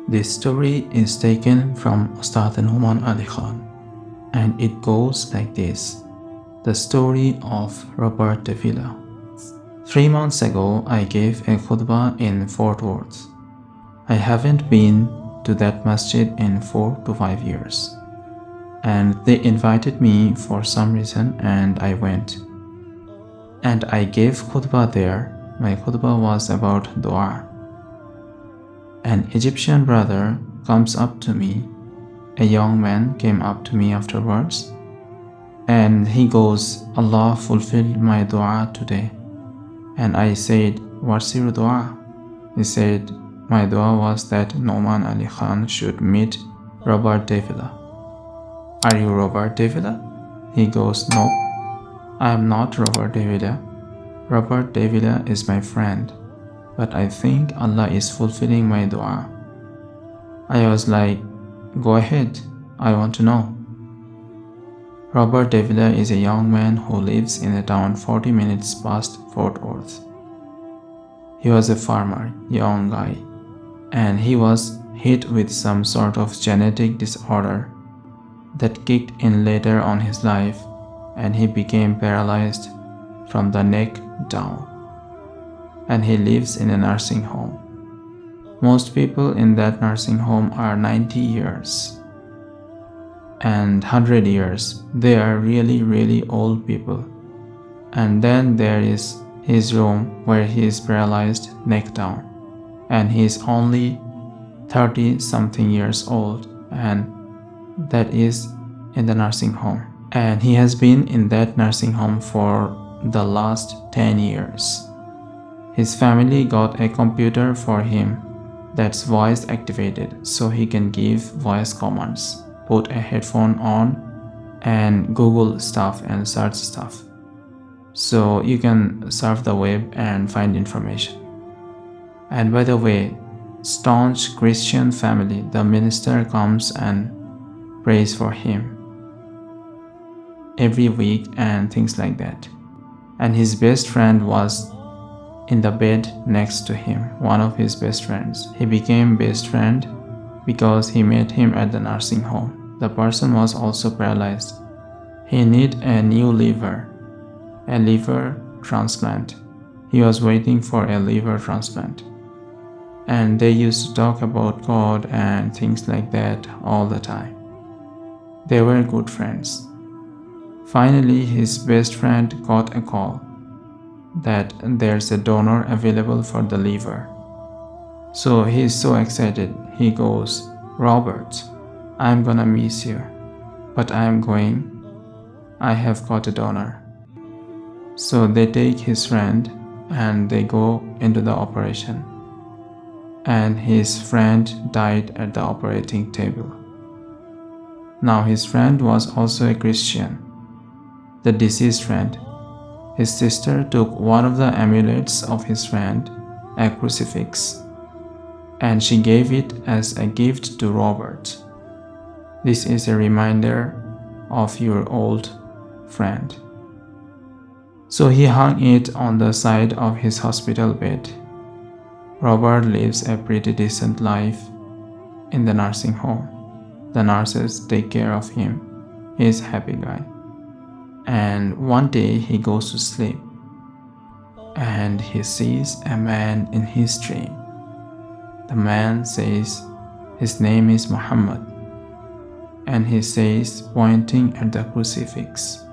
This story is taken from Ustad Nouman Ali Khan, and it goes like this. The story of Robert de Villa. 3 months ago, I gave a khutbah in Fort Worth. I haven't been to that masjid in 4 to 5 years. And they invited me for some reason and I went. And I gave khutbah there. My khutbah was about dua. An Egyptian brother comes up to me. A young man came up to me afterwards. And he goes, Allah fulfilled my dua today. And I said, what's your dua? He said, my dua was that Nouman Ali Khan should meet Robert de Villa. Are you Robert de Villa? He goes, no, I am not Robert de Villa. Robert de Villa is my friend, but I think Allah is fulfilling my dua. I was like, go ahead, I want to know. Robert de Villa is a young man who lives in a town 40 minutes past Fort Worth. He was a farmer, young guy, and he was hit with some sort of genetic disorder that kicked in later on his life, and he became paralyzed from the neck down. And he lives in a nursing home. Most people in that nursing home are 90 years and 100 years. They are really, really old people. And then there is his room where he is paralyzed neck down, and he is only 30 something years old, and that is in the nursing home. And he has been in that nursing home for the last 10 years. His family got a computer for him that's voice activated, so he can give voice commands, put a headphone on and Google stuff and search stuff. So you can surf the web and find information. And by the way, staunch Christian family, the minister comes and prays for him every week and things like that. And his best friend was in the bed next to him, one of his best friends. He became best friend because he met him at the nursing home. The person was also paralyzed. He needed a new liver, a liver transplant. He was waiting for a liver transplant. And they used to talk about God and things like that all the time. They were good friends. Finally, his best friend got a call that there's a donor available for the liver. So he's so excited. He goes, Robert, I'm gonna miss you, but I'm going. I have got a donor. So they take his friend and they go into the operation. And his friend died at the operating table. Now his friend was also a Christian. The deceased friend. His sister took one of the amulets of his friend, a crucifix, and she gave it as a gift to Robert. This is a reminder of your old friend. So he hung it on the side of his hospital bed. Robert lives a pretty decent life in the nursing home. The nurses take care of him. He's a happy guy. And one day he goes to sleep and he sees a man in his dream. The man says his name is Muhammad, and he says, pointing at the crucifix,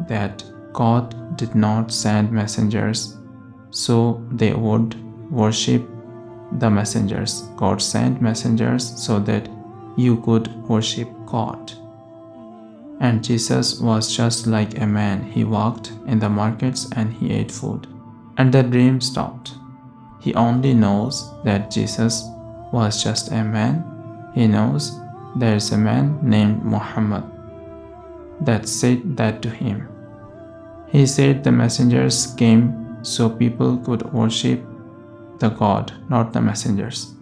that God did not send messengers so they would worship the messengers. God sent messengers so that you could worship God. And Jesus was just like a man. He walked in the markets and he ate food. And the dream stopped. He only knows that Jesus was just a man. He knows there is a man named Muhammad that said that to him. He said the messengers came so people could worship the God, not the messengers.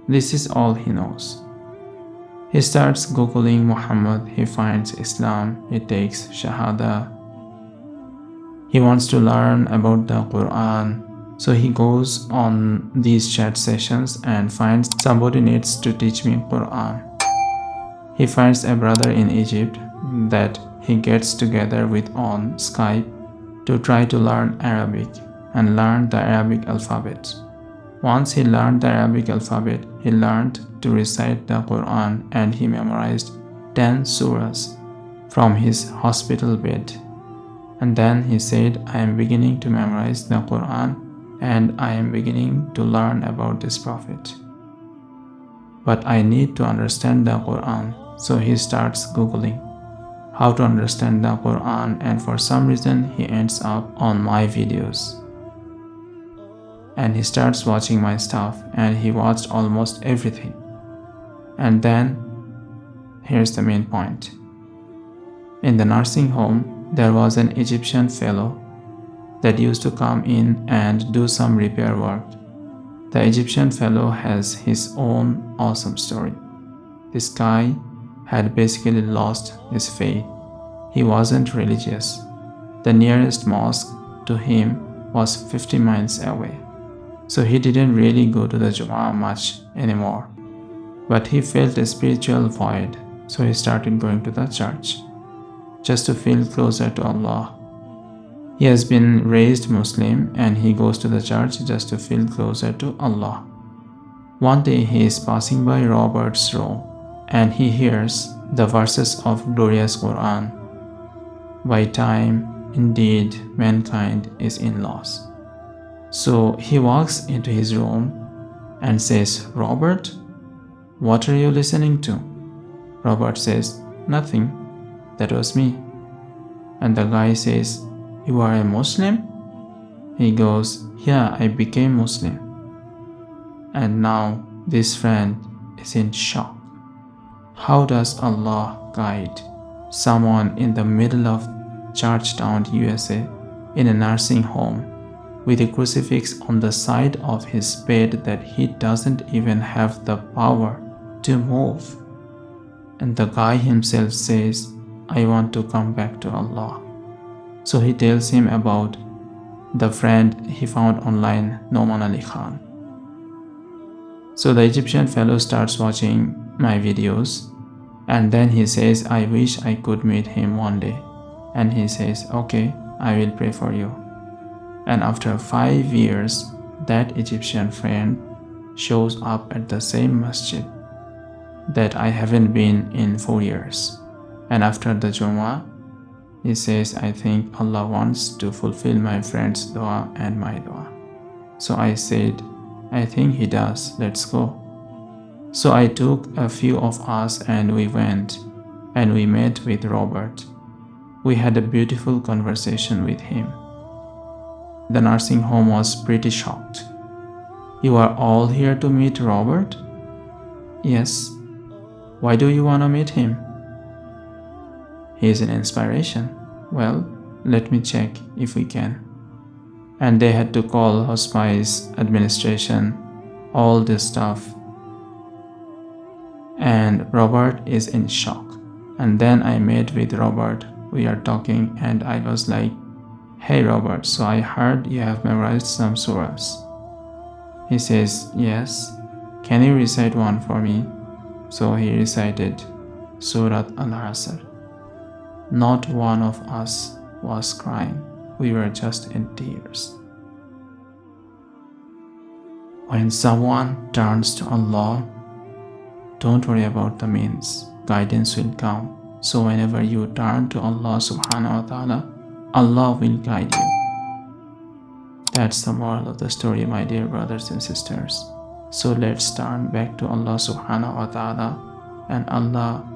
This is all he knows. He starts googling Muhammad, he finds Islam, he takes Shahada. He wants to learn about the Quran, So he goes on these chat sessions and finds somebody needs to teach me Quran. He finds a brother in Egypt that he gets together with on Skype to try to learn Arabic and learn the Arabic alphabet. Once he learned the Arabic alphabet, he learned to recite the Quran and he memorized 10 surahs from his hospital bed. And then he said, I am beginning to memorize the Quran and I am beginning to learn about this prophet. But I need to understand the Quran. So he starts Googling how to understand the Quran, and for some reason he ends up on my videos. And he starts watching my stuff and he watched almost everything. And then, here's the main point. In the nursing home, there was an Egyptian fellow that used to come in and do some repair work. The Egyptian fellow has his own awesome story. This guy had basically lost his faith. He wasn't religious. The nearest mosque to him was 50 miles away. So he didn't really go to the Jumu'ah much anymore. But he felt a spiritual void, so he started going to the church just to feel closer to Allah. He has been raised Muslim and he goes to the church just to feel closer to Allah. One day he is passing by Robert's room and he hears the verses of glorious Quran. By time, indeed, mankind is in loss. So he walks into his room and says, Robert, what are you listening to? Robert says, nothing, that was me. And the guy says, you are a Muslim? He goes, yeah, I became Muslim. And now this friend is in shock. How does Allah guide someone in the middle of Georgetown, USA, in a nursing home with a crucifix on the side of his bed that he doesn't even have the power to move? And the guy himself says, I want to come back to Allah. So he tells him about the friend he found online, Noman Ali Khan. So the Egyptian fellow starts watching my videos and then he says, I wish I could meet him one day. And he says, okay, I will pray for you. And after 5 years, that Egyptian friend shows up at the same masjid that I haven't been in 4 years. And after the Jummah, he says, I think Allah wants to fulfill my friend's dua and my dua. So I said, I think he does, let's go. So I took a few of us and we went and we met with Robert. We had a beautiful conversation with him. The nursing home was pretty shocked. You are all here to meet Robert? Yes. Why do you want to meet him? He is an inspiration. Well, let me check if we can. And they had to call hospice administration, all this stuff. And Robert is in shock. And then I met with Robert. We are talking and I was like, hey Robert, so I heard you have memorized some surahs. He says, yes. Can you recite one for me? So he recited Surat Al-Asr. Not one of us was crying. We were just in tears. When someone turns to Allah, don't worry about the means. Guidance will come. So whenever you turn to Allah subhanahu wa ta'ala, Allah will guide you. That's the moral of the story, my dear brothers and sisters. So let's turn back to Allah subhanahu wa ta'ala and Allah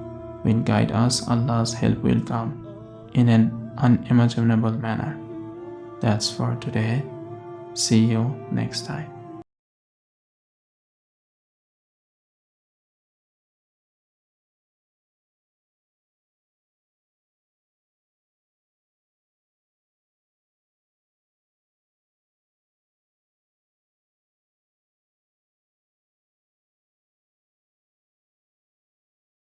will guide us. Allah's help will come in an unimaginable manner. That's for today. See you next time.